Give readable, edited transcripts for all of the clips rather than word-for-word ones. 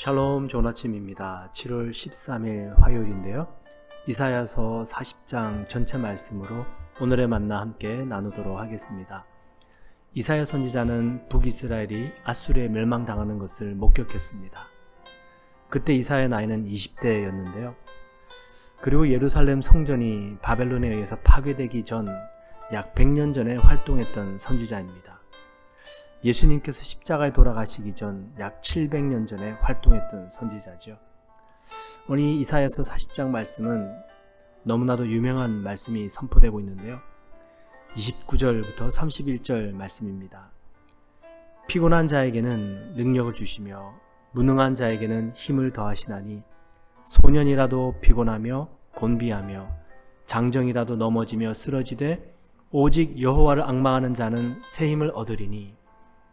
샬롬, 좋은 아침입니다. 7월 13일 화요일인데요. 이사야서 40장 전체 말씀으로 오늘의 만나 함께 나누도록 하겠습니다. 이사야 선지자는 북이스라엘이 아수르에 멸망당하는 것을 목격했습니다. 그때 이사야의 나이는 20대였는데요. 그리고 예루살렘 성전이 바벨론에 의해서 파괴되기 전 약 100년 전에 활동했던 선지자입니다. 예수님께서 십자가에 돌아가시기 전 약 700년 전에 활동했던 선지자죠. 오늘 이사야서 40장 말씀은 너무나도 유명한 말씀이 선포되고 있는데요. 29절부터 31절 말씀입니다. 피곤한 자에게는 능력을 주시며 무능한 자에게는 힘을 더하시나니 소년이라도 피곤하며 곤비하며 장정이라도 넘어지며 쓰러지되 오직 여호와를 앙망하는 자는 새 힘을 얻으리니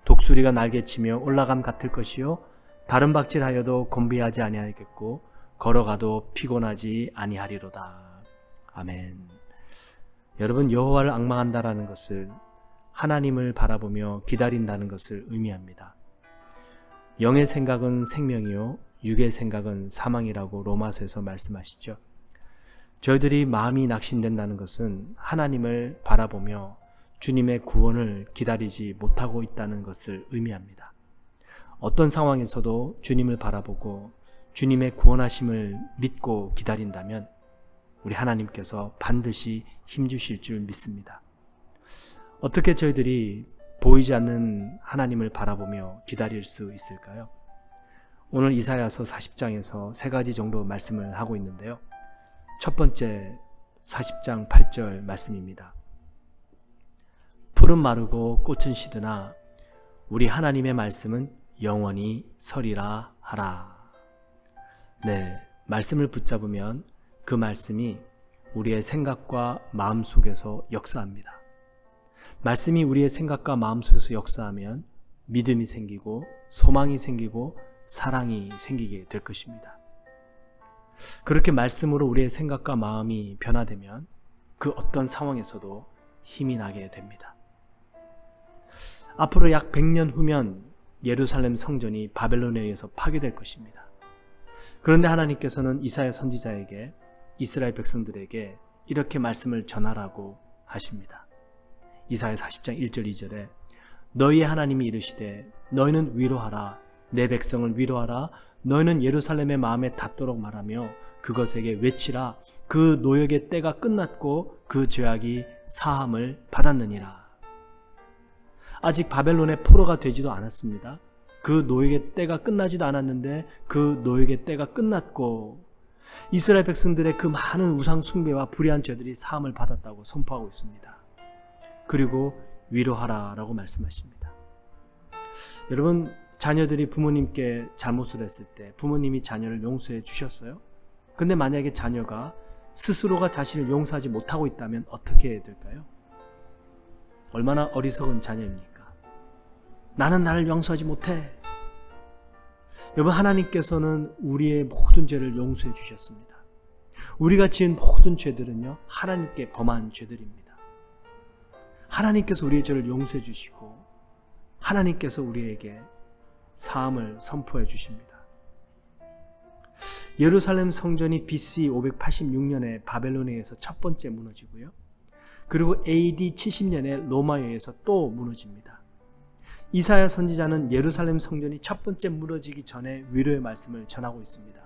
독수리가 날개치며 올라감 같을 것이요 다른 박질하여도 곤비하지 아니하겠고 걸어가도 피곤하지 아니하리로다. 아멘. 여러분, 여호와를 앙망한다라는 것을 하나님을 바라보며 기다린다는 것을 의미합니다. 영의 생각은 생명이요 육의 생각은 사망이라고 로마서에서 말씀하시죠. 저희들이 마음이 낙심된다는 것은 하나님을 바라보며 주님의 구원을 기다리지 못하고 있다는 것을 의미합니다. 어떤 상황에서도 주님을 바라보고 주님의 구원하심을 믿고 기다린다면 우리 하나님께서 반드시 힘주실 줄 믿습니다. 어떻게 저희들이 보이지 않는 하나님을 바라보며 기다릴 수 있을까요? 오늘 이사야서 40장에서 세 가지 정도 말씀을 하고 있는데요. 첫 번째 40장 8절 말씀입니다. 풀은 마르고 꽃은 시드나 우리 하나님의 말씀은 영원히 서리라 하라. 네, 말씀을 붙잡으면 그 말씀이 우리의 생각과 마음 속에서 역사합니다. 말씀이 우리의 생각과 마음 속에서 역사하면 믿음이 생기고 소망이 생기고 사랑이 생기게 될 것입니다. 그렇게 말씀으로 우리의 생각과 마음이 변화되면 그 어떤 상황에서도 힘이 나게 됩니다. 앞으로 약 100년 후면 예루살렘 성전이 바벨론에 의해서 파괴될 것입니다. 그런데 하나님께서는 이사야 선지자에게 이스라엘 백성들에게 이렇게 말씀을 전하라고 하십니다. 이사야 40장 1절 2절에 너희의 하나님이 이르시되 너희는 위로하라 내 백성을 위로하라 너희는 예루살렘의 마음에 닿도록 말하며 그것에게 외치라 그 노역의 때가 끝났고 그 죄악이 사함을 받았느니라. 아직 바벨론의 포로가 되지도 않았습니다. 그 노역의 때가 끝나지도 않았는데 그 노역의 때가 끝났고 이스라엘 백성들의 그 많은 우상 숭배와 불의한 죄들이 사함을 받았다고 선포하고 있습니다. 그리고 위로하라 라고 말씀하십니다. 여러분, 자녀들이 부모님께 잘못을 했을 때 부모님이 자녀를 용서해 주셨어요? 근데 만약에 자녀가 스스로가 자신을 용서하지 못하고 있다면 어떻게 해야 될까요? 얼마나 어리석은 자녀입니까? 나는 나를 용서하지 못해. 여러분, 하나님께서는 우리의 모든 죄를 용서해 주셨습니다. 우리가 지은 모든 죄들은요, 하나님께 범한 죄들입니다. 하나님께서 우리의 죄를 용서해 주시고 하나님께서 우리에게 사함을 선포해 주십니다. 예루살렘 성전이 BC 586년에 바벨론에 의해서 첫 번째 무너지고요. 그리고 AD 70년에 로마에 의해서 또 무너집니다. 이사야 선지자는 예루살렘 성전이 첫 번째 무너지기 전에 위로의 말씀을 전하고 있습니다.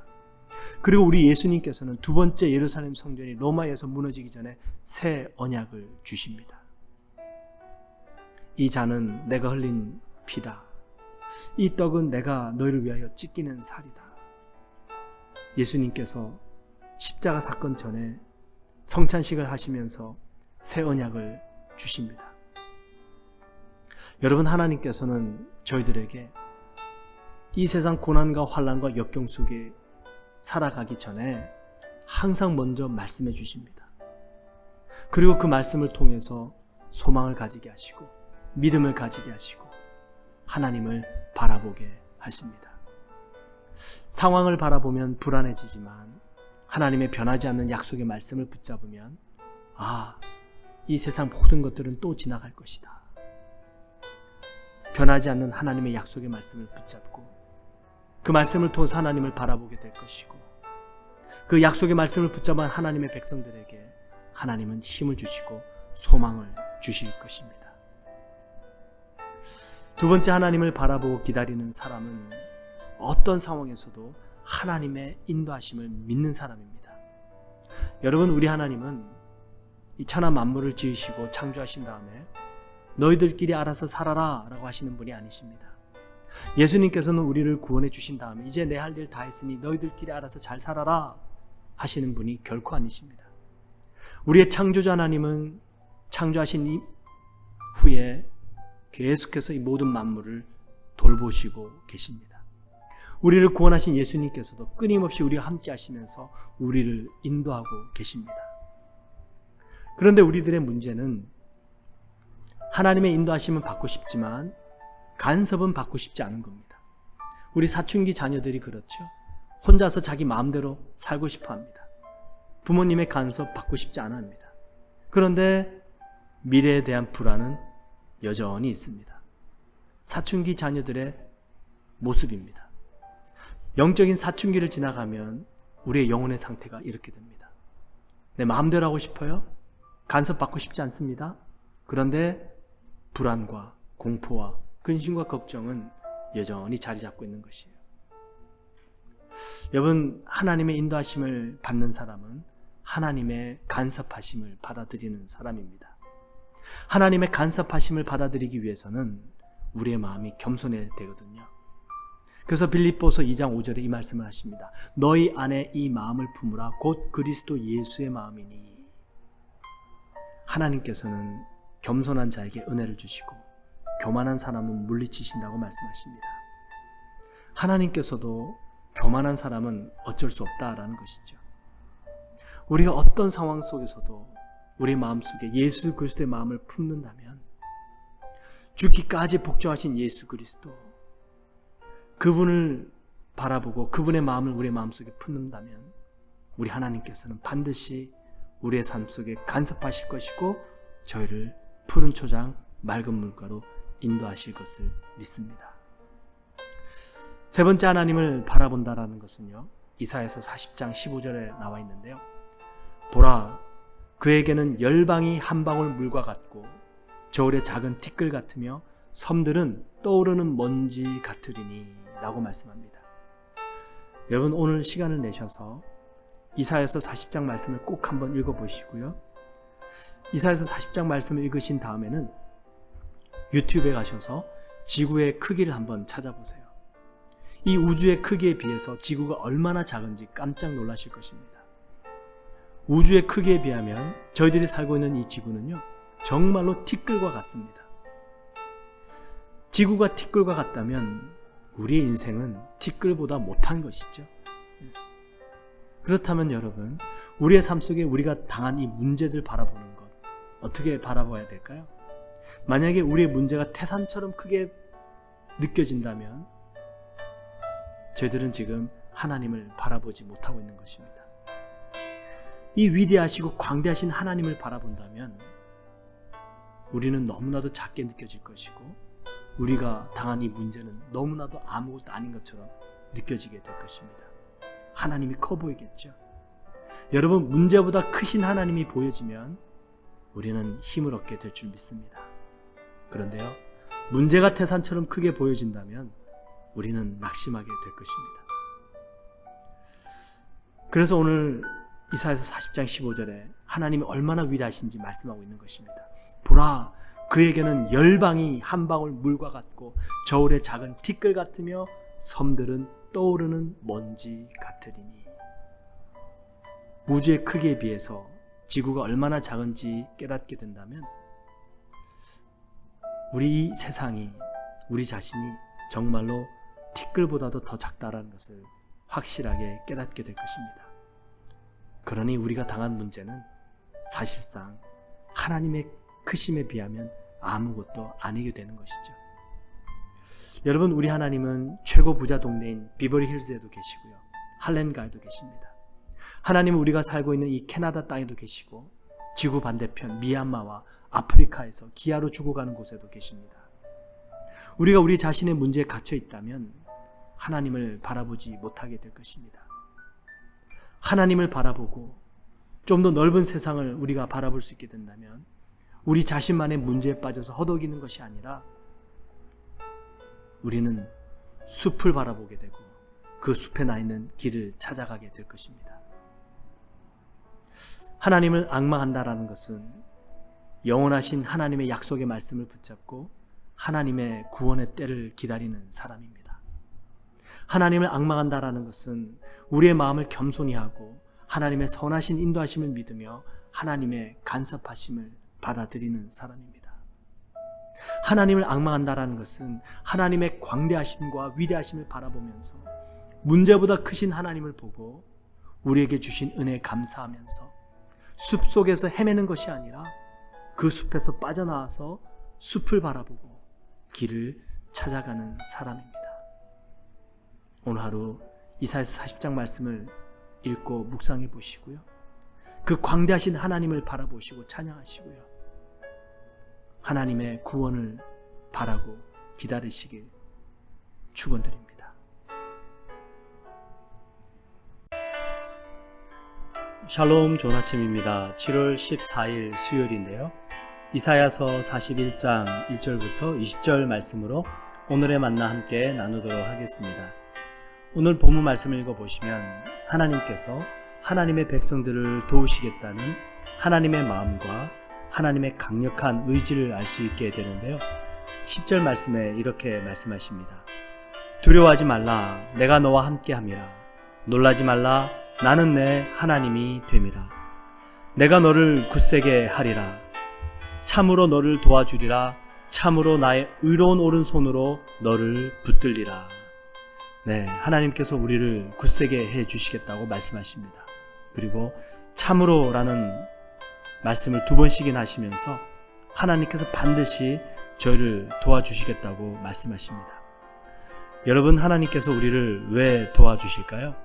그리고 우리 예수님께서는 두 번째 예루살렘 성전이 로마에서 무너지기 전에 새 언약을 주십니다. 이 잔은 내가 흘린 피다. 이 떡은 내가 너희를 위하여 찢기는 살이다. 예수님께서 십자가 사건 전에 성찬식을 하시면서 새 언약을 주십니다. 여러분, 하나님께서는 저희들에게 이 세상 고난과 환난과 역경 속에 살아가기 전에 항상 먼저 말씀해 주십니다. 그리고 그 말씀을 통해서 소망을 가지게 하시고 믿음을 가지게 하시고 하나님을 바라보게 하십니다. 상황을 바라보면 불안해지지만 하나님의 변하지 않는 약속의 말씀을 붙잡으면 이 세상 모든 것들은 또 지나갈 것이다. 변하지 않는 하나님의 약속의 말씀을 붙잡고 그 말씀을 통해서 하나님을 바라보게 될 것이고, 그 약속의 말씀을 붙잡은 하나님의 백성들에게 하나님은 힘을 주시고 소망을 주실 것입니다. 두 번째, 하나님을 바라보고 기다리는 사람은 어떤 상황에서도 하나님의 인도하심을 믿는 사람입니다. 여러분, 우리 하나님은 이 천하 만물을 지으시고 창조하신 다음에 너희들끼리 알아서 살아라 라고 하시는 분이 아니십니다. 예수님께서는 우리를 구원해 주신 다음에 이제 내 할 일 다 했으니 너희들끼리 알아서 잘 살아라 하시는 분이 결코 아니십니다. 우리의 창조자 하나님은 창조하신 후에 계속해서 이 모든 만물을 돌보시고 계십니다. 우리를 구원하신 예수님께서도 끊임없이 우리와 함께 하시면서 우리를 인도하고 계십니다. 그런데 우리들의 문제는 하나님의 인도하심은 받고 싶지만 간섭은 받고 싶지 않은 겁니다. 우리 사춘기 자녀들이 그렇죠. 혼자서 자기 마음대로 살고 싶어 합니다. 부모님의 간섭 받고 싶지 않아 합니다. 그런데 미래에 대한 불안은 여전히 있습니다. 사춘기 자녀들의 모습입니다. 영적인 사춘기를 지나가면 우리의 영혼의 상태가 이렇게 됩니다. 내 마음대로 하고 싶어요. 간섭 받고 싶지 않습니다. 그런데 불안과 공포와 근심과 걱정은 여전히 자리 잡고 있는 것이에요. 여러분, 하나님의 인도하심을 받는 사람은 하나님의 간섭하심을 받아들이는 사람입니다. 하나님의 간섭하심을 받아들이기 위해서는 우리의 마음이 겸손해야 되거든요. 그래서 빌립보서 2장 5절에 이 말씀을 하십니다. 너희 안에 이 마음을 품으라 곧 그리스도 예수의 마음이니. 하나님께서는 겸손한 자에게 은혜를 주시고 교만한 사람은 물리치신다고 말씀하십니다. 하나님께서도 교만한 사람은 어쩔 수 없다라는 것이죠. 우리가 어떤 상황 속에서도 우리 마음속에 예수 그리스도의 마음을 품는다면, 죽기까지 복종하신 예수 그리스도, 그분을 바라보고 그분의 마음을 우리의 마음속에 품는다면 우리 하나님께서는 반드시 우리의 삶 속에 간섭하실 것이고 저희를 푸른 초장 맑은 물가로 인도하실 것을 믿습니다. 세 번째, 하나님을 바라본다라는 것은요, 이사야서 40장 15절에 나와 있는데요. 보라, 그에게는 열방이 한 방울 물과 같고 저울의 작은 티끌 같으며 섬들은 떠오르는 먼지 같으리니 라고 말씀합니다. 여러분, 오늘 시간을 내셔서 이사야서 40장 말씀을 꼭 한번 읽어보시고요. 이사야서 40장 말씀을 읽으신 다음에는 유튜브에 가셔서 지구의 크기를 한번 찾아보세요. 이 우주의 크기에 비해서 지구가 얼마나 작은지 깜짝 놀라실 것입니다. 우주의 크기에 비하면 저희들이 살고 있는 이 지구는요, 정말로 티끌과 같습니다. 지구가 티끌과 같다면 우리의 인생은 티끌보다 못한 것이죠. 그렇다면 여러분, 우리의 삶 속에 우리가 당한 이 문제들 바라보는 것, 어떻게 바라봐야 될까요? 만약에 우리의 문제가 태산처럼 크게 느껴진다면 저희들은 지금 하나님을 바라보지 못하고 있는 것입니다. 이 위대하시고 광대하신 하나님을 바라본다면 우리는 너무나도 작게 느껴질 것이고 우리가 당한 이 문제는 너무나도 아무것도 아닌 것처럼 느껴지게 될 것입니다. 하나님이 커 보이겠죠. 여러분, 문제보다 크신 하나님이 보여지면 우리는 힘을 얻게 될 줄 믿습니다. 그런데요, 문제가 태산처럼 크게 보여진다면 우리는 낙심하게 될 것입니다. 그래서 오늘 이사야서 40장 15절에 하나님이 얼마나 위대하신지 말씀하고 있는 것입니다. 보라, 그에게는 열방이 한 방울 물과 같고 저울의 작은 티끌 같으며 섬들은 떠오르는 먼지 같으리니. 우주의 크기에 비해서 지구가 얼마나 작은지 깨닫게 된다면 우리 이 세상이, 우리 자신이 정말로 티끌보다도 더 작다라는 것을 확실하게 깨닫게 될 것입니다. 그러니 우리가 당한 문제는 사실상 하나님의 크심에 비하면 아무것도 아니게 되는 것이죠. 여러분, 우리 하나님은 최고 부자 동네인 비버리 힐즈에도 계시고요, 할렌가에도 계십니다. 하나님은 우리가 살고 있는 이 캐나다 땅에도 계시고 지구 반대편 미얀마와 아프리카에서 기아로 죽어가는 곳에도 계십니다. 우리가 우리 자신의 문제에 갇혀 있다면 하나님을 바라보지 못하게 될 것입니다. 하나님을 바라보고 좀 더 넓은 세상을 우리가 바라볼 수 있게 된다면 우리 자신만의 문제에 빠져서 허덕이는 것이 아니라 우리는 숲을 바라보게 되고 그 숲에 나 있는 길을 찾아가게 될 것입니다. 하나님을 앙망한다라는 것은 영원하신 하나님의 약속의 말씀을 붙잡고 하나님의 구원의 때를 기다리는 사람입니다. 하나님을 앙망한다라는 것은 우리의 마음을 겸손히 하고 하나님의 선하신 인도하심을 믿으며 하나님의 간섭하심을 받아들이는 사람입니다. 하나님을 앙망한다라는 것은 하나님의 광대하심과 위대하심을 바라보면서 문제보다 크신 하나님을 보고 우리에게 주신 은혜에 감사하면서 숲속에서 헤매는 것이 아니라 그 숲에서 빠져나와서 숲을 바라보고 길을 찾아가는 사람입니다. 오늘 하루 이사야서 40장 말씀을 읽고 묵상해 보시고요. 그 광대하신 하나님을 바라보시고 찬양하시고요. 하나님의 구원을 바라고 기다리시길 축원드립니다. 샬롬, 좋은 아침입니다. 7월 14일 수요일인데요. 이사야서 41장 1절부터 20절 말씀으로 오늘의 만나 함께 나누도록 하겠습니다. 오늘 본문 말씀을 읽어보시면 하나님께서 하나님의 백성들을 도우시겠다는 하나님의 마음과 하나님의 강력한 의지를 알 수 있게 되는데요. 10절 말씀에 이렇게 말씀하십니다. 두려워하지 말라, 내가 너와 함께함이라. 놀라지 말라, 나는 내 하나님이 됨이라. 내가 너를 굳세게 하리라. 참으로 너를 도와주리라. 참으로 나의 의로운 오른손으로 너를 붙들리라. 네, 하나님께서 우리를 굳세게 해 주시겠다고 말씀하십니다. 그리고 참으로라는 말씀을 2번씩이나 하시면서 하나님께서 반드시 저희를 도와주시겠다고 말씀하십니다. 여러분, 하나님께서 우리를 왜 도와주실까요?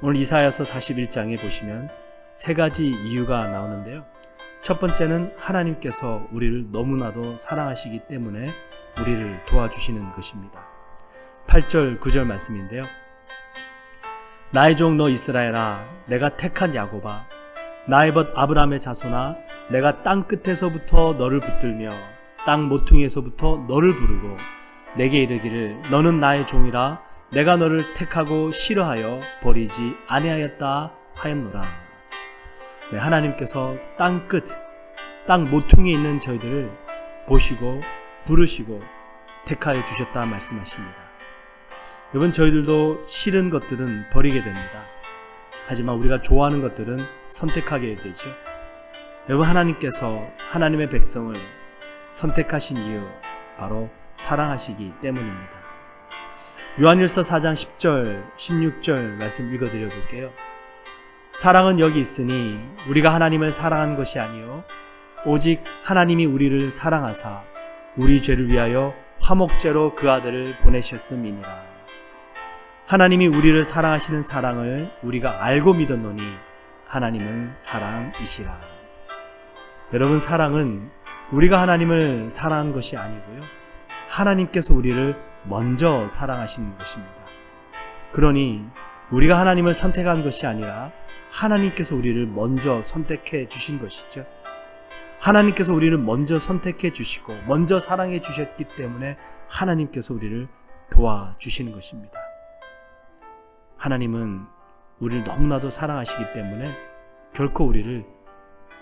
오늘 이사야서 41장에 보시면 3가지 이유가 나오는데요. 첫 번째는 하나님께서 우리를 너무나도 사랑하시기 때문에 우리를 도와주시는 것입니다. 8절 9절 말씀인데요. 나의 종 너 이스라엘아, 내가 택한 야곱아, 나의 벗 아브라함의 자손아, 내가 땅 끝에서부터 너를 붙들며 땅 모퉁이에서부터 너를 부르고 내게 이르기를 너는 나의 종이라. 내가 너를 택하고 싫어하여 버리지 아니하였다 하였노라. 네, 하나님께서 땅 끝, 땅 모퉁이에 있는 저희들을 보시고 부르시고 택하여 주셨다 말씀하십니다. 여러분, 저희들도 싫은 것들은 버리게 됩니다. 하지만 우리가 좋아하는 것들은 선택하게 되죠. 여러분, 하나님께서 하나님의 백성을 선택하신 이유 바로 사랑하시기 때문입니다. 요한일서 4장 10절 16절 말씀 읽어드려 볼게요. 사랑은 여기 있으니 우리가 하나님을 사랑한 것이 아니요 오직 하나님이 우리를 사랑하사 우리 죄를 위하여 화목제로 그 아들을 보내셨음이니라. 하나님이 우리를 사랑하시는 사랑을 우리가 알고 믿었노니 하나님은 사랑이시라. 여러분, 사랑은 우리가 하나님을 사랑한 것이 아니고요, 하나님께서 우리를 먼저 사랑하신 것입니다. 그러니 우리가 하나님을 선택한 것이 아니라 하나님께서 우리를 먼저 선택해 주신 것이죠. 하나님께서 우리를 먼저 선택해 주시고 먼저 사랑해 주셨기 때문에 하나님께서 우리를 도와주시는 것입니다. 하나님은 우리를 너무나도 사랑하시기 때문에 결코 우리를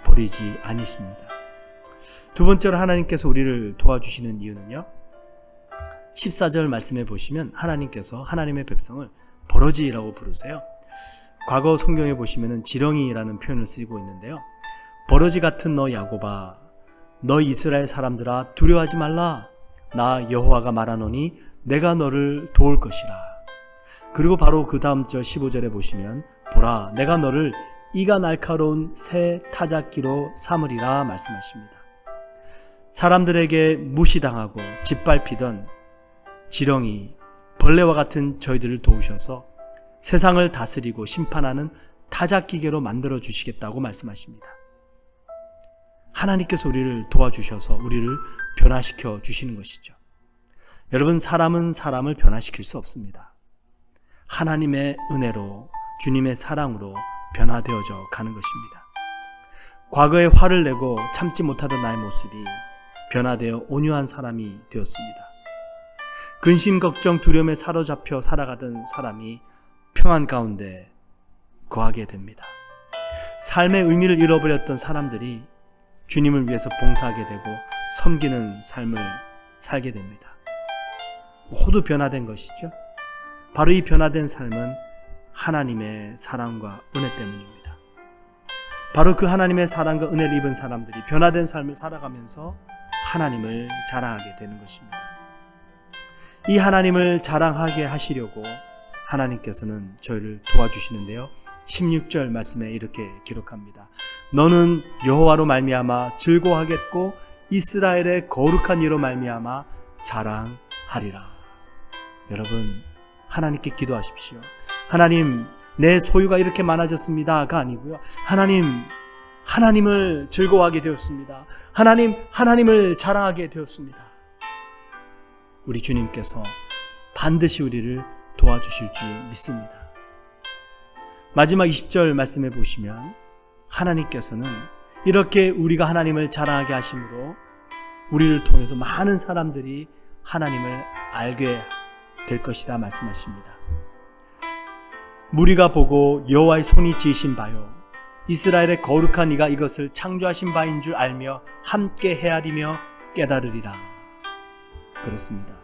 버리지 않으십니다. 두 번째로 하나님께서 우리를 도와주시는 이유는요, 14절 말씀에 보시면 하나님께서 하나님의 백성을 버러지라고 부르세요. 과거 성경에 보시면 지렁이라는 표현을 쓰고 있는데요. 버러지 같은 너 야곱아, 너 이스라엘 사람들아, 두려워하지 말라. 나 여호와가 말하노니 내가 너를 도울 것이라. 그리고 바로 그 다음 절 15절에 보시면 보라, 내가 너를 이가 날카로운 새 타작기로 삼으리라 말씀하십니다. 사람들에게 무시당하고 짓밟히던 지렁이, 벌레와 같은 저희들을 도우셔서 세상을 다스리고 심판하는 타작기계로 만들어 주시겠다고 말씀하십니다. 하나님께서 우리를 도와주셔서 우리를 변화시켜 주시는 것이죠. 여러분, 사람은 사람을 변화시킬 수 없습니다. 하나님의 은혜로, 주님의 사랑으로 변화되어져 가는 것입니다. 과거에 화를 내고 참지 못하던 나의 모습이 변화되어 온유한 사람이 되었습니다. 근심, 걱정, 두려움에 사로잡혀 살아가던 사람이 평안 가운데 거하게 됩니다. 삶의 의미를 잃어버렸던 사람들이 주님을 위해서 봉사하게 되고 섬기는 삶을 살게 됩니다. 모두 변화된 것이죠. 바로 이 변화된 삶은 하나님의 사랑과 은혜 때문입니다. 바로 그 하나님의 사랑과 은혜를 입은 사람들이 변화된 삶을 살아가면서 하나님을 자랑하게 되는 것입니다. 이 하나님을 자랑하게 하시려고 하나님께서는 저희를 도와주시는데요. 16절 말씀에 이렇게 기록합니다. 너는 여호와로 말미암아 즐거워하겠고 이스라엘의 거룩한 이로 말미암아 자랑하리라. 여러분, 하나님께 기도하십시오. 하나님, 내 소유가 이렇게 많아졌습니다가 아니고요. 하나님을 즐거워하게 되었습니다. 하나님을 자랑하게 되었습니다. 우리 주님께서 반드시 우리를 도와주실 줄 믿습니다. 마지막 20절 말씀해 보시면 하나님께서는 이렇게 우리가 하나님을 자랑하게 하심으로 우리를 통해서 많은 사람들이 하나님을 알게 될 것이다 말씀하십니다. 무리가 보고 여호와의 손이 지으신 바요 이스라엘의 거룩한 이가 이것을 창조하신 바인 줄 알며 함께 헤아리며 깨달으리라. 그렇습니다.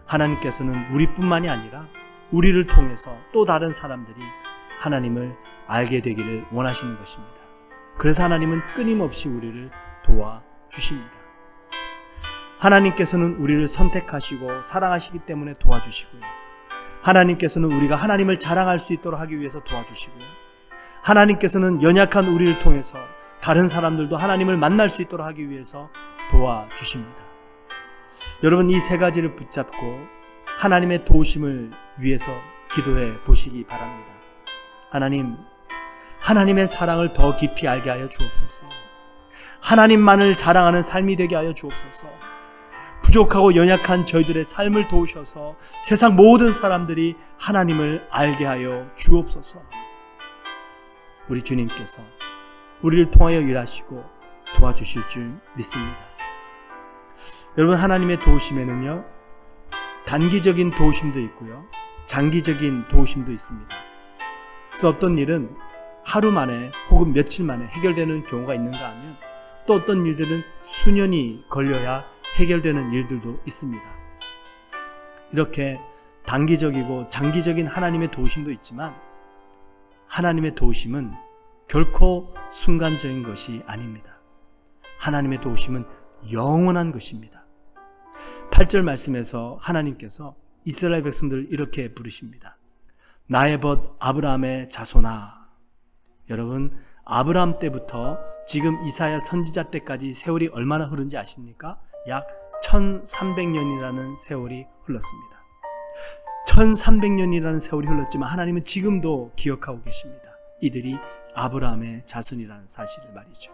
하나님께서는 우리뿐만이 아니라 우리를 통해서 또 다른 사람들이 하나님을 알게 되기를 원하시는 것입니다. 그래서 하나님은 끊임없이 우리를 도와주십니다. 하나님께서는 우리를 선택하시고 사랑하시기 때문에 도와주시고요. 하나님께서는 우리가 하나님을 자랑할 수 있도록 하기 위해서 도와주시고요. 하나님께서는 연약한 우리를 통해서 다른 사람들도 하나님을 만날 수 있도록 하기 위해서 도와주십니다. 여러분, 이 세 가지를 붙잡고 하나님의 도우심을 위해서 기도해 보시기 바랍니다. 하나님의 사랑을 더 깊이 알게 하여 주옵소서. 하나님만을 자랑하는 삶이 되게 하여 주옵소서. 부족하고 연약한 저희들의 삶을 도우셔서 세상 모든 사람들이 하나님을 알게 하여 주옵소서. 우리 주님께서 우리를 통하여 일하시고 도와주실 줄 믿습니다. 여러분, 하나님의 도우심에는요, 단기적인 도우심도 있고요, 장기적인 도우심도 있습니다. 그래서 어떤 일은 하루 만에 혹은 며칠 만에 해결되는 경우가 있는가 하면 또 어떤 일들은 수년이 걸려야 해결되는 일들도 있습니다. 이렇게 단기적이고 장기적인 하나님의 도우심도 있지만 하나님의 도우심은 결코 순간적인 것이 아닙니다. 하나님의 도우심은 영원한 것입니다. 8절 말씀에서 하나님께서 이스라엘 백성들을 이렇게 부르십니다. 나의 벗 아브라함의 자손아. 여러분, 아브라함 때부터 지금 이사야 선지자 때까지 세월이 얼마나 흐른지 아십니까? 약 1300년이라는 세월이 흘렀습니다. 1300년이라는 세월이 흘렀지만 하나님은 지금도 기억하고 계십니다. 이들이 아브라함의 자손이라는 사실을 말이죠.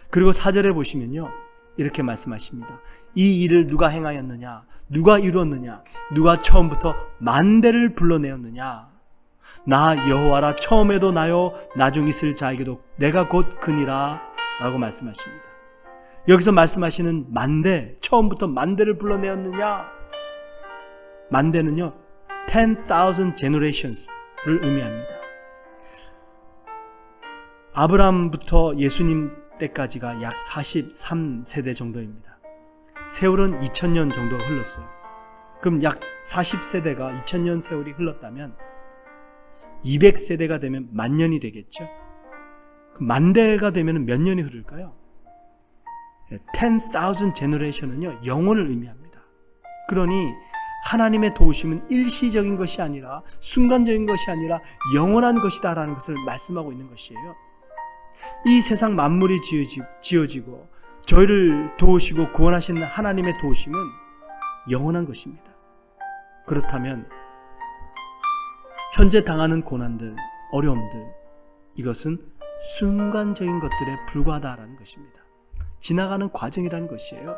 그리고 4절에 보시면요, 이렇게 말씀하십니다. 이 일을 누가 행하였느냐? 누가 이루었느냐? 누가 처음부터 만대를 불러내었느냐? 나 여호와라, 처음에도 나요 나중 있을 자에게도 내가 곧 그니라 라고 말씀하십니다. 여기서 말씀하시는 만대, 처음부터 만대를 불러내었느냐? 만대는요 10,000 generations를 의미합니다. 아브라함부터 예수님 때까지가 약 43세대 정도입니다. 세월은 2000년 정도가 흘렀어요. 그럼 약 40세대가 2000년 세월이 흘렀다면 200세대가 되면 만년이 되겠죠. 만대가 되면 몇 년이 흐를까요? 10,000 generation은요 영원을 의미합니다. 그러니 하나님의 도우심은 일시적인 것이 아니라 순간적인 것이 아니라 영원한 것이다 라는 것을 말씀하고 있는 것이에요. 이 세상 만물이 지어지고 저희를 도우시고 구원하시는 하나님의 도우심은 영원한 것입니다. 그렇다면 현재 당하는 고난들, 어려움들, 이것은 순간적인 것들에 불과하다라는 것입니다. 지나가는 과정이라는 것이에요.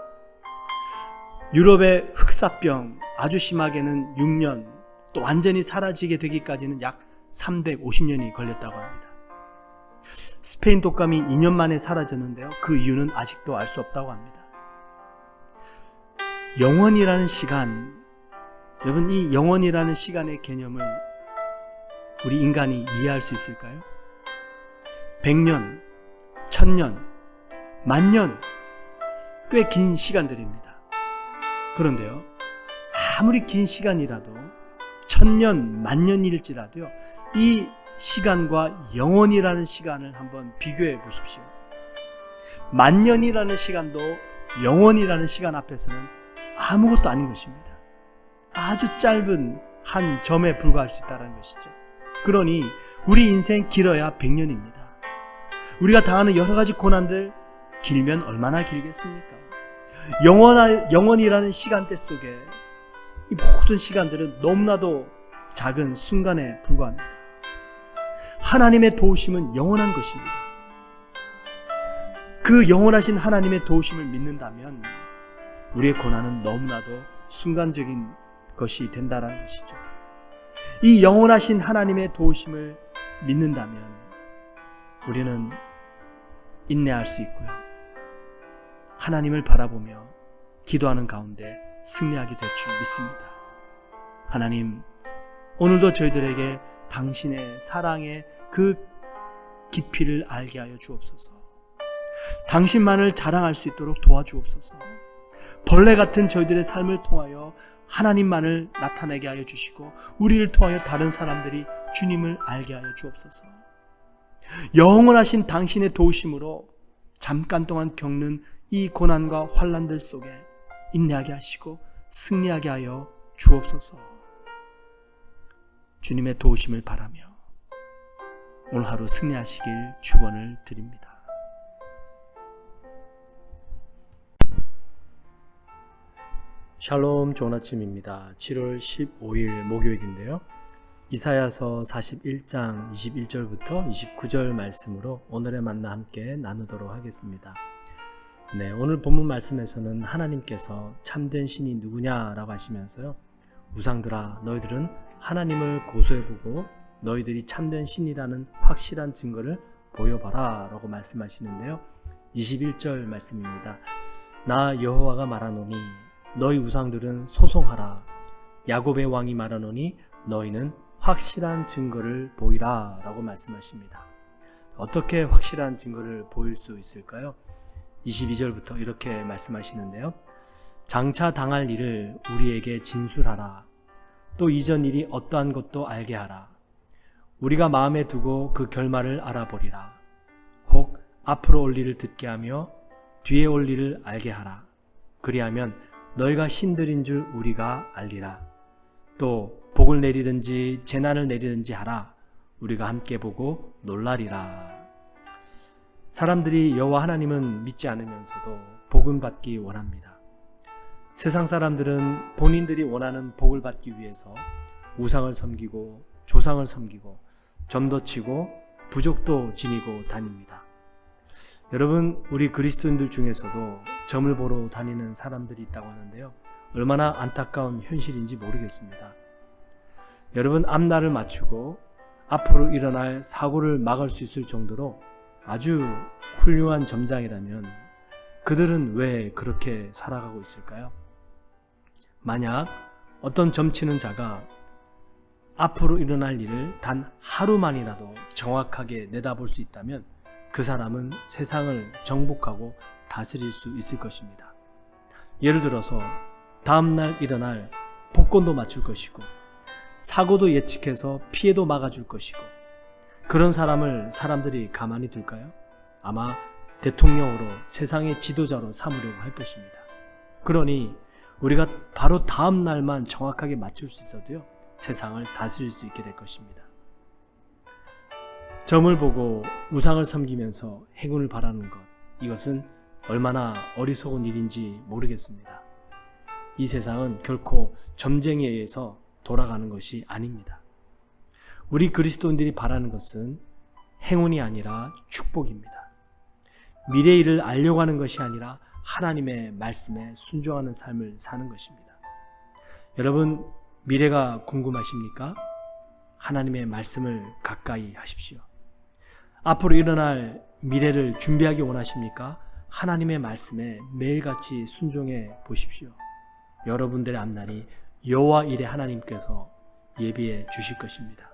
유럽의 흑사병 아주 심하게는 6년, 또 완전히 사라지게 되기까지는 약 350년이 걸렸다고 합니다. 스페인 독감이 2년 만에 사라졌는데요. 그 이유는 아직도 알 수 없다고 합니다. 영원이라는 시간, 여러분, 이 영원이라는 시간의 개념을 우리 인간이 이해할 수 있을까요? 100년, 1000년, 만년, 꽤 긴 시간들입니다. 그런데요, 아무리 긴 시간이라도 1000년, 만년일지라도요, 이 시간과 영원이라는 시간을 한번 비교해 보십시오. 만년이라는 시간도 영원이라는 시간 앞에서는 아무것도 아닌 것입니다. 아주 짧은 한 점에 불과할 수 있다는 것이죠. 그러니 우리 인생 길어야 100년입니다. 우리가 당하는 여러 가지 고난들 길면 얼마나 길겠습니까? 영원이라는 시간대 속에 이 모든 시간들은 너무나도 작은 순간에 불과합니다. 하나님의 도우심은 영원한 것입니다. 그 영원하신 하나님의 도우심을 믿는다면 우리의 고난은 너무나도 순간적인 것이 된다는 것이죠. 이 영원하신 하나님의 도우심을 믿는다면 우리는 인내할 수 있고요. 하나님을 바라보며 기도하는 가운데 승리하게 될 줄 믿습니다. 하나님, 오늘도 저희들에게 당신의 사랑의 그 깊이를 알게 하여 주옵소서. 당신만을 자랑할 수 있도록 도와주옵소서. 벌레 같은 저희들의 삶을 통하여 하나님만을 나타내게 하여 주시고 우리를 통하여 다른 사람들이 주님을 알게 하여 주옵소서. 영원하신 당신의 도우심으로 잠깐 동안 겪는 이 고난과 환난들 속에 인내하게 하시고 승리하게 하여 주옵소서. 주님의 도우심을 바라며 오늘 하루 승리하시길 축원을 드립니다. 샬롬, 좋은 아침입니다. 7월 15일 목요일인데요. 이사야서 41장 21절부터 29절 말씀으로 오늘의 만나 함께 나누도록 하겠습니다. 네, 오늘 본문 말씀에서는 하나님께서 참된 신이 누구냐라고 하시면서요, 우상들아, 너희들은 하나님을 고소해보고 너희들이 참된 신이라는 확실한 증거를 보여봐라 라고 말씀하시는데요. 21절 말씀입니다. 나 여호와가 말하노니 너희 우상들은 소송하라. 야곱의 왕이 말하노니 너희는 확실한 증거를 보이라 라고 말씀하십니다. 어떻게 확실한 증거를 보일 수 있을까요? 22절부터 이렇게 말씀하시는데요. 장차 당할 일을 우리에게 진술하라. 또 이전 일이 어떠한 것도 알게 하라. 우리가 마음에 두고 그 결말을 알아보리라. 혹 앞으로 올 일을 듣게 하며 뒤에 올 일을 알게 하라. 그리하면 너희가 신들인 줄 우리가 알리라. 또 복을 내리든지 재난을 내리든지 하라. 우리가 함께 보고 놀라리라. 사람들이 여호와 하나님은 믿지 않으면서도 복은 받기 원합니다. 세상 사람들은 본인들이 원하는 복을 받기 위해서 우상을 섬기고 조상을 섬기고 점도 치고 부족도 지니고 다닙니다. 여러분, 우리 그리스도인들 중에서도 점을 보러 다니는 사람들이 있다고 하는데요. 얼마나 안타까운 현실인지 모르겠습니다. 여러분, 앞날을 맞추고 앞으로 일어날 사고를 막을 수 있을 정도로 아주 훌륭한 점장이라면 그들은 왜 그렇게 살아가고 있을까요? 만약 어떤 점치는 자가 앞으로 일어날 일을 단 하루만이라도 정확하게 내다볼 수 있다면 그 사람은 세상을 정복하고 다스릴 수 있을 것입니다. 예를 들어서 다음날 일어날 복권도 맞출 것이고 사고도 예측해서 피해도 막아줄 것이고, 그런 사람을 사람들이 가만히 둘까요? 아마 대통령으로 세상의 지도자로 삼으려고 할 것입니다. 그러니 우리가 바로 다음 날만 정확하게 맞출 수 있어도요, 세상을 다스릴 수 있게 될 것입니다. 점을 보고 우상을 섬기면서 행운을 바라는 것, 이것은 얼마나 어리석은 일인지 모르겠습니다. 이 세상은 결코 점쟁이에 의해서 돌아가는 것이 아닙니다. 우리 그리스도인들이 바라는 것은 행운이 아니라 축복입니다. 미래의 일을 알려고 하는 것이 아니라 하나님의 말씀에 순종하는 삶을 사는 것입니다. 여러분, 미래가 궁금하십니까? 하나님의 말씀을 가까이 하십시오. 앞으로 일어날 미래를 준비하기 원하십니까? 하나님의 말씀에 매일같이 순종해 보십시오. 여러분들의 앞날이 여호와 이레 하나님께서 예비해 주실 것입니다.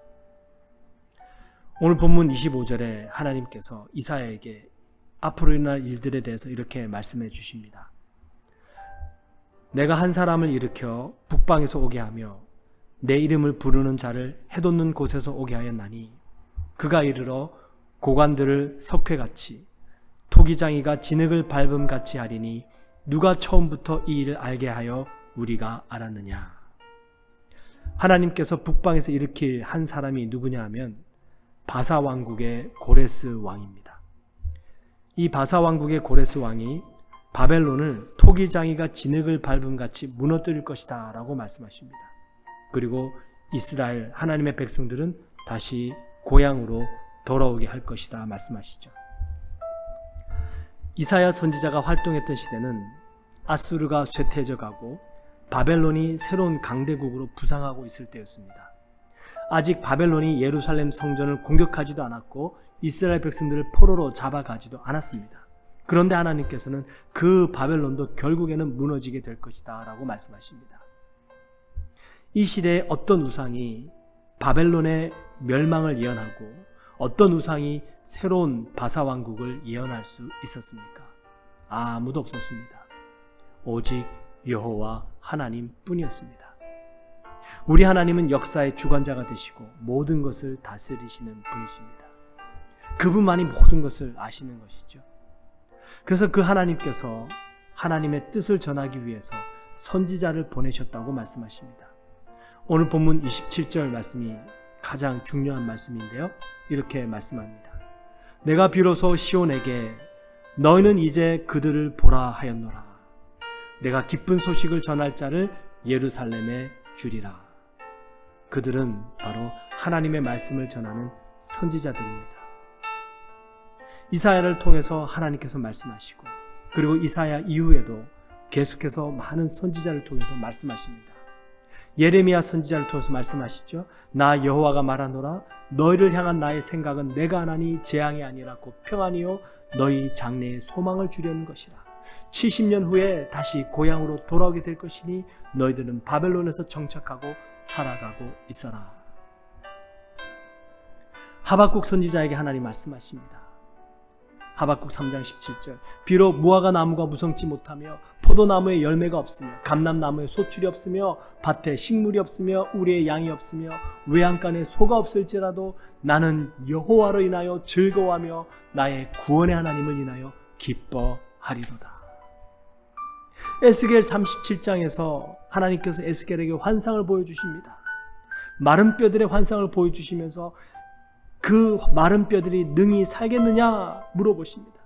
오늘 본문 25절에 하나님께서 이사야에게 앞으로 일어날 일들에 대해서 이렇게 말씀해 주십니다. 내가 한 사람을 일으켜 북방에서 오게 하며 내 이름을 부르는 자를 해돋는 곳에서 오게 하였나니 그가 이르러 고관들을 석회같이 토기장이가 진흙을 밟음같이 하리니 누가 처음부터 이 일을 알게 하여 우리가 알았느냐. 하나님께서 북방에서 일으킬 한 사람이 누구냐 하면 바사 왕국의 고레스 왕입니다. 이 바사 왕국의 고레스 왕이 바벨론을 토기장이가 진흙을 밟음같이 무너뜨릴 것이다 라고 말씀하십니다. 그리고 이스라엘 하나님의 백성들은 다시 고향으로 돌아오게 할 것이다 말씀하시죠. 이사야 선지자가 활동했던 시대는 아수르가 쇠퇴해져 가고 바벨론이 새로운 강대국으로 부상하고 있을 때였습니다. 아직 바벨론이 예루살렘 성전을 공격하지도 않았고 이스라엘 백성들을 포로로 잡아가지도 않았습니다. 그런데 하나님께서는 그 바벨론도 결국에는 무너지게 될 것이다 라고 말씀하십니다. 이 시대에 어떤 우상이 바벨론의 멸망을 예언하고 어떤 우상이 새로운 바사 왕국을 예언할 수 있었습니까? 아무도 없었습니다. 오직 여호와 하나님 뿐이었습니다. 우리 하나님은 역사의 주관자가 되시고 모든 것을 다스리시는 분이십니다. 그분만이 모든 것을 아시는 것이죠. 그래서 그 하나님께서 하나님의 뜻을 전하기 위해서 선지자를 보내셨다고 말씀하십니다. 오늘 본문 27절 말씀이 가장 중요한 말씀인데요. 이렇게 말씀합니다. 내가 비로소 시온에게 너희는 이제 그들을 보라 하였노라. 내가 기쁜 소식을 전할 자를 예루살렘에 주리라. 그들은 바로 하나님의 말씀을 전하는 선지자들입니다. 이사야를 통해서 하나님께서 말씀하시고 그리고 이사야 이후에도 계속해서 많은 선지자를 통해서 말씀하십니다. 예레미야 선지자를 통해서 말씀하시죠. 나 여호와가 말하노라. 너희를 향한 나의 생각은 내가 하나니 재앙이 아니라 곧 평안이요 너희 장래에 소망을 주려는 것이라. 70년 후에 다시 고향으로 돌아오게 될 것이니 너희들은 바벨론에서 정착하고 살아가고 있어라. 하박국 선지자에게 하나님 말씀하십니다. 하박국 3장 17절 비록 무화과 나무가 무성치 못하며 포도나무에 열매가 없으며 감람나무에 소출이 없으며 밭에 식물이 없으며 우리의 양이 없으며 외양간에 소가 없을지라도 나는 여호와로 인하여 즐거워하며 나의 구원의 하나님을 인하여 기뻐하리로다. 에스겔 37장에서 하나님께서 에스겔에게 환상을 보여주십니다. 마른 뼈들의 환상을 보여주시면서 그 마른 뼈들이 능히 살겠느냐 물어보십니다.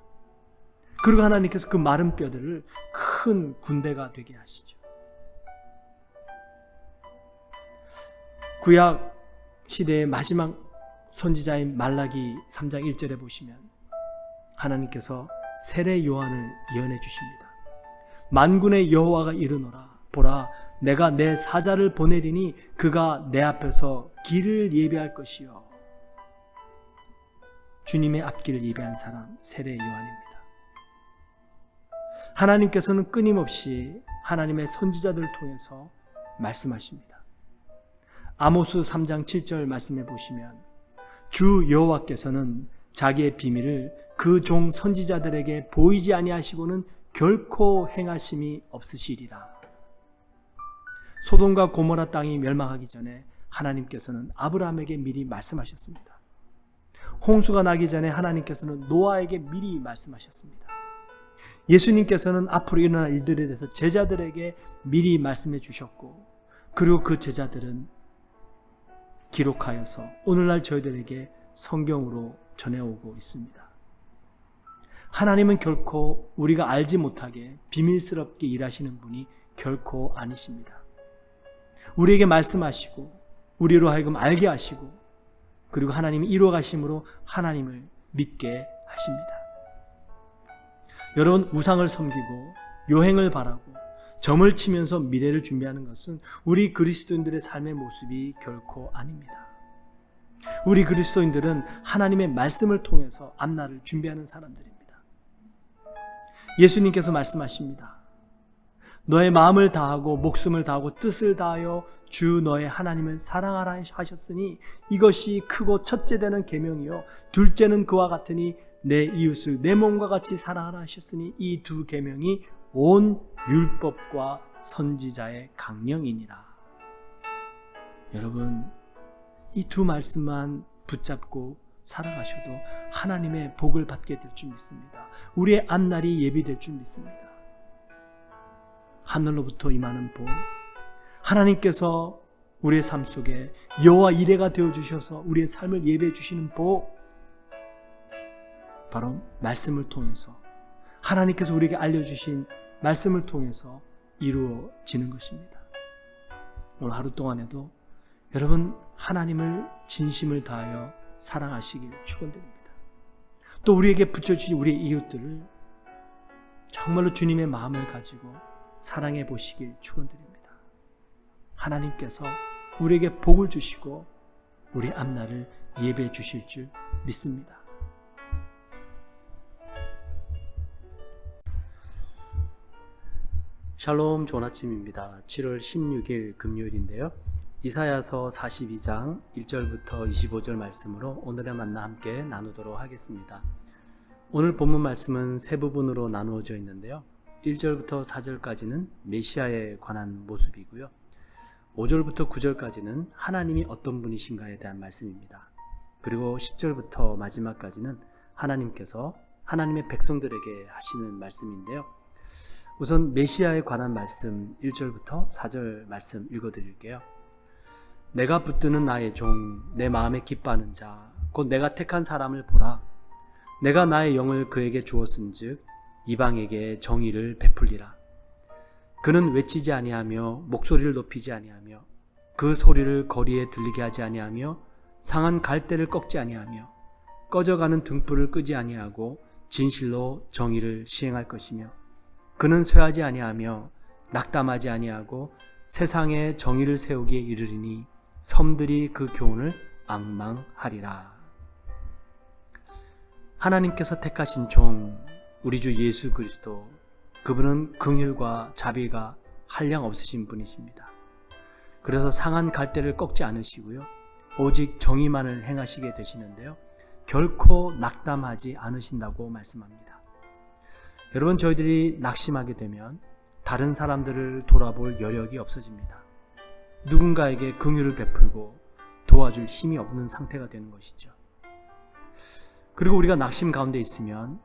그리고 하나님께서 그 마른 뼈들을 큰 군대가 되게 하시죠. 구약 시대의 마지막 선지자인 말라기 3장 1절에 보시면 하나님께서 세례 요한을 예언해 주십니다. 만군의 여호와가 이르노라. 보라, 내가 내 사자를 보내리니 그가 내 앞에서 길을 예비할 것이요. 주님의 앞길을 예비한 사람 세례 요한입니다. 하나님께서는 끊임없이 하나님의 선지자들을 통해서 말씀하십니다. 아모스 3장 7절 말씀해 보시면 주 여호와께서는 자기의 비밀을 그 종 선지자들에게 보이지 아니하시고는 결코 행하심이 없으시리라. 소돔과 고모라 땅이 멸망하기 전에 하나님께서는 아브라함에게 미리 말씀하셨습니다. 홍수가 나기 전에 하나님께서는 노아에게 미리 말씀하셨습니다. 예수님께서는 앞으로 일어날 일들에 대해서 제자들에게 미리 말씀해 주셨고 그리고 그 제자들은 기록하여서 오늘날 저희들에게 성경으로 전해오고 있습니다. 하나님은 결코 우리가 알지 못하게 비밀스럽게 일하시는 분이 결코 아니십니다. 우리에게 말씀하시고 우리로 하여금 알게 하시고 그리고 하나님이 이루어 가심으로 하나님을 믿게 하십니다. 여러분, 우상을 섬기고 요행을 바라고 점을 치면서 미래를 준비하는 것은 우리 그리스도인들의 삶의 모습이 결코 아닙니다. 우리 그리스도인들은 하나님의 말씀을 통해서 앞날을 준비하는 사람들입니다. 예수님께서 말씀하십니다. 너의 마음을 다하고 목숨을 다하고 뜻을 다하여 주 너의 하나님을 사랑하라 하셨으니 이것이 크고 첫째 되는 계명이요 둘째는 그와 같으니 내 이웃을 내 몸과 같이 사랑하라 하셨으니 이 두 계명이 온 율법과 선지자의 강령이니라. 여러분, 이 두 말씀만 붙잡고 살아가셔도 하나님의 복을 받게 될 줄 믿습니다. 우리의 앞날이 예비될 줄 믿습니다. 하늘로부터 임하는 복, 하나님께서 우리의 삶 속에 여호와 이레가 되어주셔서 우리의 삶을 예배해 주시는 복, 바로 말씀을 통해서 하나님께서 우리에게 알려주신 말씀을 통해서 이루어지는 것입니다. 오늘 하루 동안에도 여러분 하나님을 진심을 다하여 사랑하시길 축원드립니다. 또 우리에게 붙여주신 우리의 이웃들을 정말로 주님의 마음을 가지고 사랑해 보시길 축원드립니다. 하나님께서 우리에게 복을 주시고 우리 앞날을 예배해 주실 줄 믿습니다. 샬롬, 좋은 아침입니다. 7월 16일 금요일인데요. 이사야서 42장 1절부터 25절 말씀으로 오늘의 만나 함께 나누도록 하겠습니다. 오늘 본문 말씀은 세 부분으로 나누어져 있는데요. 1절부터 4절까지는 메시아에 관한 모습이고요. 5절부터 9절까지는 하나님이 어떤 분이신가에 대한 말씀입니다. 그리고 10절부터 마지막까지는 하나님께서 하나님의 백성들에게 하시는 말씀인데요. 우선 메시아에 관한 말씀 1절부터 4절 말씀 읽어드릴게요. 내가 붙드는 나의 종, 내 마음에 기뻐하는 자, 곧 내가 택한 사람을 보라. 내가 나의 영을 그에게 주었은즉 이방에게 정의를 베풀리라. 그는 외치지 아니하며 목소리를 높이지 아니하며 그 소리를 거리에 들리게 하지 아니하며 상한 갈대를 꺾지 아니하며 꺼져가는 등불을 끄지 아니하고 진실로 정의를 시행할 것이며 그는 쇠하지 아니하며 낙담하지 아니하고 세상에 정의를 세우기에 이르리니 섬들이 그 교훈을 앙망하리라. 하나님께서 택하신 종, 우리 주 예수 그리스도, 그분은 긍휼과 자비가 한량 없으신 분이십니다. 그래서 상한 갈대를 꺾지 않으시고요, 오직 정의만을 행하시게 되시는데요, 결코 낙담하지 않으신다고 말씀합니다. 여러분, 저희들이 낙심하게 되면 다른 사람들을 돌아볼 여력이 없어집니다. 누군가에게 긍휼을 베풀고 도와줄 힘이 없는 상태가 되는 것이죠. 그리고 우리가 낙심 가운데 있으면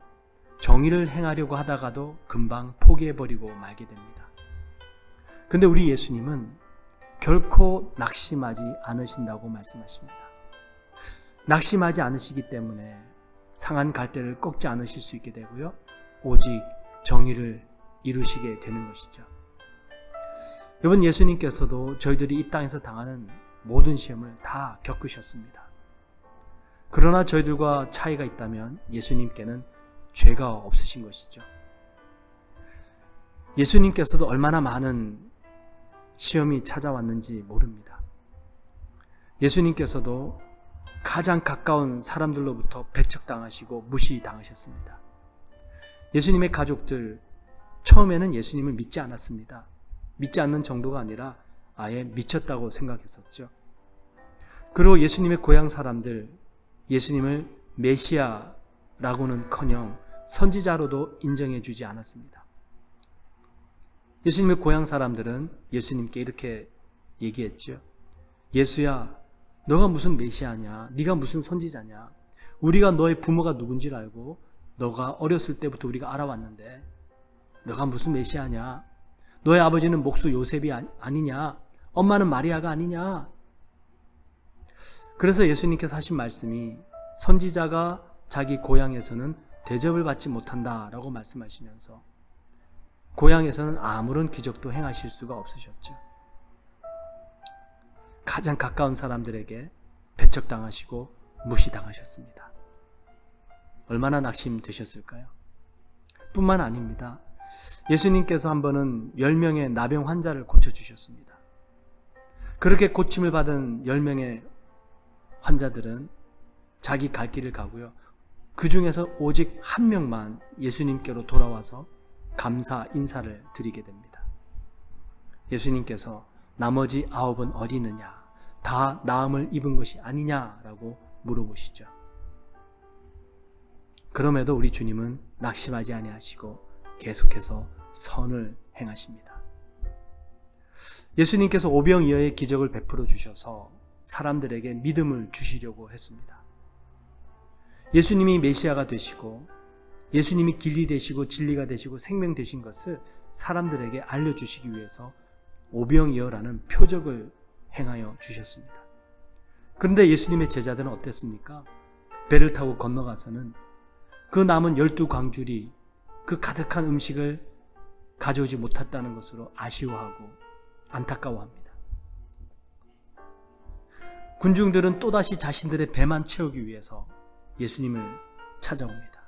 정의를 행하려고 하다가도 금방 포기해버리고 말게 됩니다. 근데 우리 예수님은 결코 낙심하지 않으신다고 말씀하십니다. 낙심하지 않으시기 때문에 상한 갈대를 꺾지 않으실 수 있게 되고요, 오직 정의를 이루시게 되는 것이죠. 여러분, 예수님께서도 저희들이 이 땅에서 당하는 모든 시험을 다 겪으셨습니다. 그러나 저희들과 차이가 있다면 예수님께는 죄가 없으신 것이죠. 예수님께서도 얼마나 많은 시험이 찾아왔는지 모릅니다. 예수님께서도 가장 가까운 사람들로부터 배척당하시고 무시당하셨습니다. 예수님의 가족들, 처음에는 예수님을 믿지 않았습니다. 믿지 않는 정도가 아니라 아예 미쳤다고 생각했었죠. 그리고 예수님의 고향 사람들, 예수님을 메시아라고는커녕 선지자로도 인정해 주지 않았습니다. 예수님의 고향 사람들은 예수님께 이렇게 얘기했죠. 예수야, 너가 무슨 메시아냐? 네가 무슨 선지자냐? 우리가 너의 부모가 누군지 알고 너가 어렸을 때부터 우리가 알아왔는데 너가 무슨 메시아냐? 너의 아버지는 목수 요셉이 아니냐? 엄마는 마리아가 아니냐? 그래서 예수님께서 하신 말씀이 선지자가 자기 고향에서는 대접을 받지 못한다라고 말씀하시면서 고향에서는 아무런 기적도 행하실 수가 없으셨죠. 가장 가까운 사람들에게 배척당하시고 무시당하셨습니다. 얼마나 낙심되셨을까요? 뿐만 아닙니다. 예수님께서 한 번은 10명의 나병 환자를 고쳐주셨습니다. 그렇게 고침을 받은 10명의 환자들은 자기 갈 길을 가고요. 그 중에서 오직 한 명만 예수님께로 돌아와서 감사 인사를 드리게 됩니다. 예수님께서 나머지 9은 어디 있느냐? 다 나음을 입은 것이 아니냐라고 물어보시죠. 그럼에도 우리 주님은 낙심하지 아니하시고 계속해서 선을 행하십니다. 예수님께서 오병이어의 기적을 베풀어 주셔서 사람들에게 믿음을 주시려고 했습니다. 예수님이 메시아가 되시고 예수님이 길이 되시고 진리가 되시고 생명 되신 것을 사람들에게 알려주시기 위해서 오병이어라는 표적을 행하여 주셨습니다. 그런데 예수님의 제자들은 어땠습니까? 배를 타고 건너가서는 그 남은 12광줄이 그 가득한 음식을 가져오지 못했다는 것으로 아쉬워하고 안타까워합니다. 군중들은 또다시 자신들의 배만 채우기 위해서 예수님을 찾아옵니다.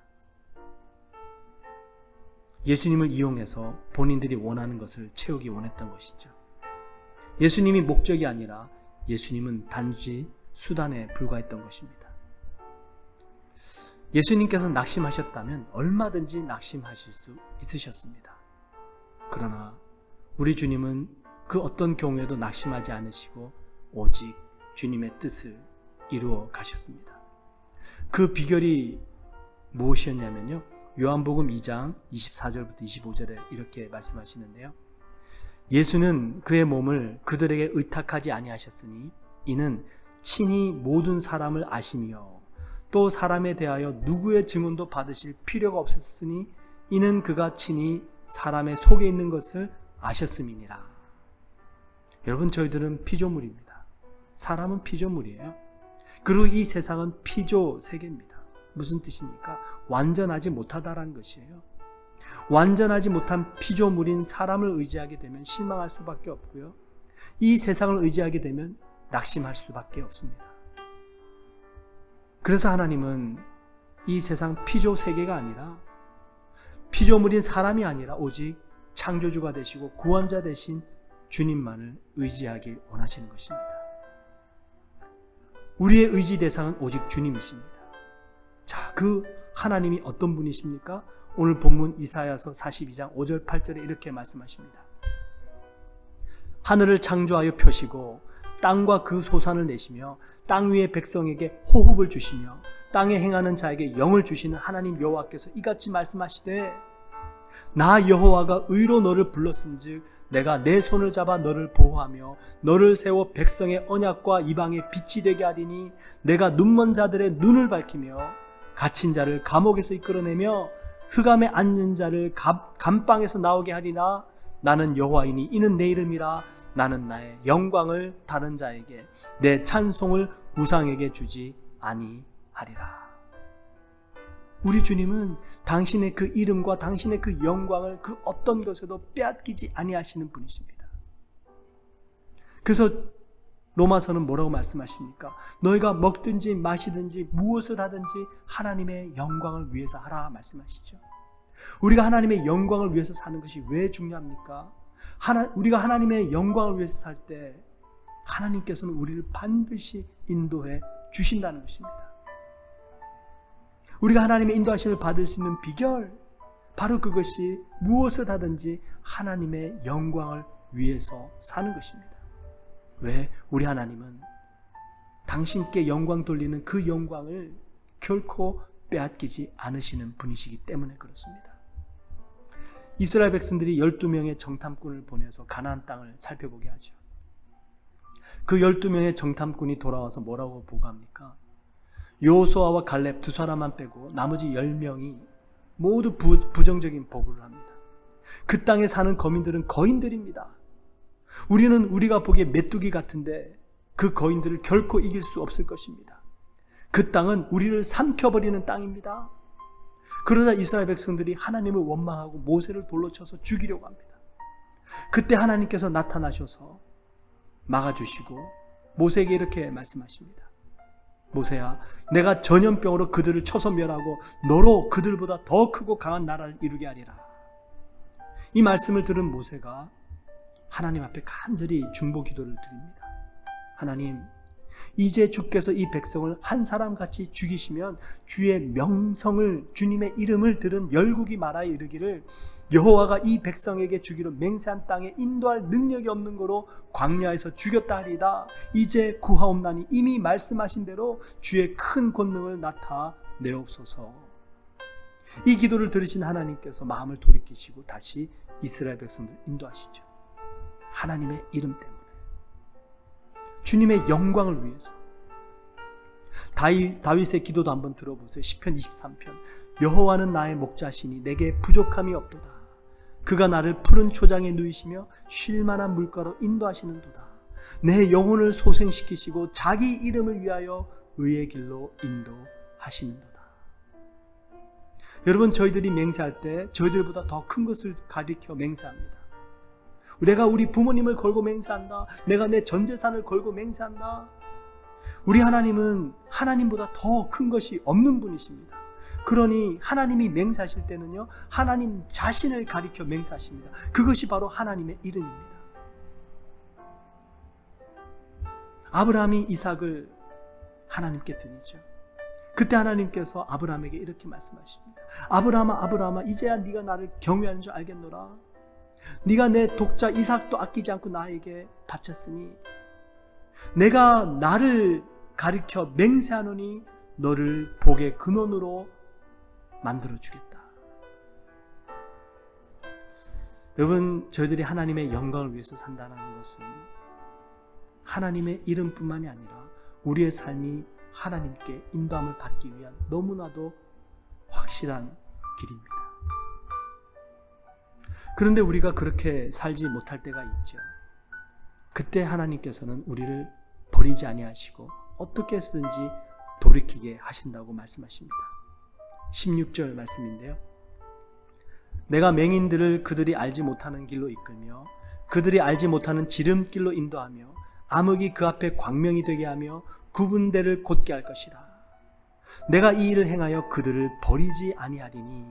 예수님을 이용해서 본인들이 원하는 것을 채우기 원했던 것이죠. 예수님이 목적이 아니라 예수님은 단지 수단에 불과했던 것입니다. 예수님께서 낙심하셨다면 얼마든지 낙심하실 수 있으셨습니다. 그러나 우리 주님은 그 어떤 경우에도 낙심하지 않으시고 오직 주님의 뜻을 이루어 가셨습니다. 그 비결이 무엇이었냐면요, 요한복음 2장 24절부터 25절에 이렇게 말씀하시는데요, 예수는 그의 몸을 그들에게 의탁하지 아니하셨으니 이는 친히 모든 사람을 아시며 또 사람에 대하여 누구의 증언도 받으실 필요가 없었으니 이는 그가 친히 사람의 속에 있는 것을 아셨음이니라. 여러분, 저희들은 피조물입니다. 사람은 피조물이에요. 그리고 이 세상은 피조 세계입니다. 무슨 뜻입니까? 완전하지 못하다라는 것이에요. 완전하지 못한 피조물인 사람을 의지하게 되면 실망할 수밖에 없고요. 이 세상을 의지하게 되면 낙심할 수밖에 없습니다. 그래서 하나님은 이 세상 피조 세계가 아니라 피조물인 사람이 아니라 오직 창조주가 되시고 구원자 되신 주님만을 의지하길 원하시는 것입니다. 우리의 의지 대상은 오직 주님이십니다. 자, 그 하나님이 어떤 분이십니까? 오늘 본문 이사야서 42장 5절 8절에 이렇게 말씀하십니다. 하늘을 창조하여 펴시고 땅과 그 소산을 내시며 땅 위의 백성에게 호흡을 주시며 땅에 행하는 자에게 영을 주시는 하나님 여호와께서 이같이 말씀하시되 나 여호와가 의로 너를 불렀은즉 내가 내 손을 잡아 너를 보호하며 너를 세워 백성의 언약과 이방의 빛이 되게 하리니 내가 눈먼 자들의 눈을 밝히며 갇힌 자를 감옥에서 이끌어내며 흑암에 앉은 자를 감방에서 나오게 하리라. 나는 여호와이니 이는 내 이름이라. 나는 나의 영광을 다른 자에게 내 찬송을 우상에게 주지 아니하리라. 우리 주님은 당신의 그 이름과 당신의 그 영광을 그 어떤 것에도 빼앗기지 아니하시는 분이십니다. 그래서 로마서는 뭐라고 말씀하십니까? 너희가 먹든지 마시든지 무엇을 하든지 하나님의 영광을 위해서 하라 말씀하시죠. 우리가 하나님의 영광을 위해서 사는 것이 왜 중요합니까? 우리가 하나님의 영광을 위해서 살 때 하나님께서는 우리를 반드시 인도해 주신다는 것입니다. 우리가 하나님의 인도하심을 받을 수 있는 비결, 바로 그것이 무엇을 하든지 하나님의 영광을 위해서 사는 것입니다. 왜? 우리 하나님은 당신께 영광 돌리는 그 영광을 결코 빼앗기지 않으시는 분이시기 때문에 그렇습니다. 이스라엘 백성들이 12명의 정탐꾼을 보내서 가나안 땅을 살펴보게 하죠. 그 12명의 정탐꾼이 돌아와서 뭐라고 보고합니까? 여호수아와 갈렙 두 사람만 빼고 나머지 10명이 모두 부정적인 보고를 합니다. 그 땅에 사는 거민들은 거인들입니다. 우리가 보기에 메뚜기 같은데 그 거인들을 결코 이길 수 없을 것입니다. 그 땅은 우리를 삼켜버리는 땅입니다. 그러자 이스라엘 백성들이 하나님을 원망하고 모세를 돌로 쳐서 죽이려고 합니다. 그때 하나님께서 나타나셔서 막아주시고 모세에게 이렇게 말씀하십니다. 모세야, 내가 전염병으로 그들을 쳐서 멸하고 너로 그들보다 더 크고 강한 나라를 이루게 하리라. 이 말씀을 들은 모세가 하나님 앞에 간절히 중보 기도를 드립니다. 하나님, 이제 주께서 이 백성을 한 사람같이 죽이시면 주의 명성을, 주님의 이름을 들은 열국이 말하여 이르기를 여호와가 이 백성에게 주기로 맹세한 땅에 인도할 능력이 없는 거로 광야에서 죽였다 하리다. 이제 구하옵나니 이미 말씀하신 대로 주의 큰 권능을 나타내옵소서. 이 기도를 들으신 하나님께서 마음을 돌이키시고 다시 이스라엘 백성들 인도하시죠. 하나님의 이름 때문에, 주님의 영광을 위해서. 다윗의 기도도 한번 들어보세요. 시편 23편. 여호와는 나의 목자시니 내게 부족함이 없도다. 그가 나를 푸른 초장에 누이시며 쉴 만한 물가로 인도하시는도다. 내 영혼을 소생시키시고 자기 이름을 위하여 의의 길로 인도하시는도다. 여러분, 저희들이 맹세할 때 저희들보다 더 큰 것을 가리켜 맹세합니다. 내가 우리 부모님을 걸고 맹세한다. 내가 내 전 재산을 걸고 맹세한다. 우리 하나님은 하나님보다 더 큰 것이 없는 분이십니다. 그러니 하나님이 맹세하실 때는요, 하나님 자신을 가리켜 맹세하십니다. 그것이 바로 하나님의 이름입니다. 아브라함이 이삭을 하나님께 드리죠. 그때 하나님께서 아브라함에게 이렇게 말씀하십니다. 아브라함아, 아브라함아, 이제야 네가 나를 경외하는 줄 알겠노라. 네가 내 독자 이삭도 아끼지 않고 나에게 바쳤으니 내가 나를 가리켜 맹세하노니 너를 복의 근원으로 만들어주겠다. 여러분, 저희들이 하나님의 영광을 위해서 산다는 것은 하나님의 이름뿐만이 아니라 우리의 삶이 하나님께 인도함을 받기 위한 너무나도 확실한 길입니다. 그런데 우리가 그렇게 살지 못할 때가 있죠. 그때 하나님께서는 우리를 버리지 아니하시고 어떻게 해서든지 돌이키게 하신다고 말씀하십니다. 16절 말씀인데요. 내가 맹인들을 그들이 알지 못하는 길로 이끌며 그들이 알지 못하는 지름길로 인도하며 암흑이 그 앞에 광명이 되게 하며 구분대를 곧게 할 것이라. 내가 이 일을 행하여 그들을 버리지 아니하리니.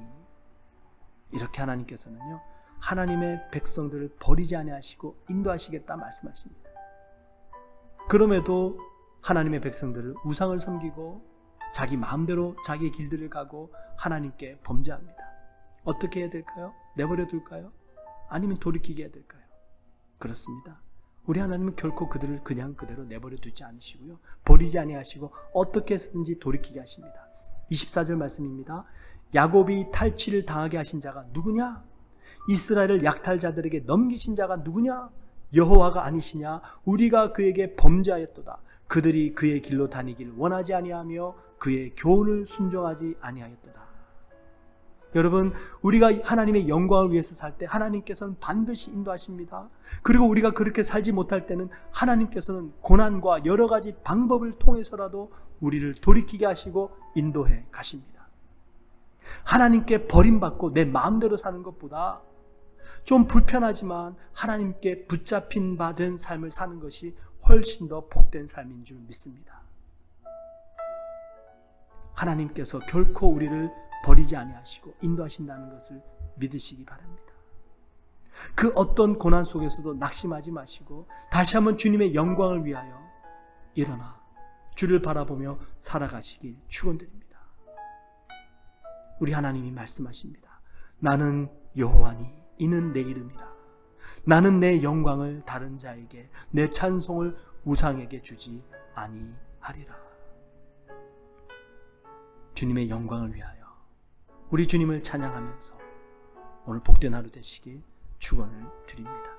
이렇게 하나님께서는요, 하나님의 백성들을 버리지 아니하시고 인도하시겠다 말씀하십니다. 그럼에도 하나님의 백성들을 우상을 섬기고 자기 마음대로 자기 길들을 가고 하나님께 범죄합니다. 어떻게 해야 될까요? 내버려 둘까요? 아니면 돌이키게 해야 될까요? 그렇습니다. 우리 하나님은 결코 그들을 그냥 그대로 내버려 두지 않으시고요, 버리지 아니하시고 어떻게 해서든지 돌이키게 하십니다. 24절 말씀입니다. 야곱이 탈취를 당하게 하신 자가 누구냐? 이스라엘을 약탈자들에게 넘기신 자가 누구냐? 여호와가 아니시냐? 우리가 그에게 범죄하였도다. 그들이 그의 길로 다니길 원하지 아니하며 그의 교훈을 순종하지 아니하였도다. 여러분, 우리가 하나님의 영광을 위해서 살 때 하나님께서는 반드시 인도하십니다. 그리고 우리가 그렇게 살지 못할 때는 하나님께서는 고난과 여러 가지 방법을 통해서라도 우리를 돌이키게 하시고 인도해 가십니다. 하나님께 버림받고 내 마음대로 사는 것보다 좀 불편하지만 하나님께 붙잡힌 바 된 삶을 사는 것이 훨씬 더 복된 삶인 줄 믿습니다. 하나님께서 결코 우리를 버리지 아니하시고 인도하신다는 것을 믿으시기 바랍니다. 그 어떤 고난 속에서도 낙심하지 마시고 다시 한번 주님의 영광을 위하여 일어나 주를 바라보며 살아가시길 축원드립니다. 우리 하나님이 말씀하십니다. 나는 여호와니 이는 내 이름이라. 나는 내 영광을 다른 자에게, 내 찬송을 우상에게 주지 아니하리라. 주님의 영광을 위하여 우리 주님을 찬양하면서 오늘 복된 하루 되시길 축원을 드립니다.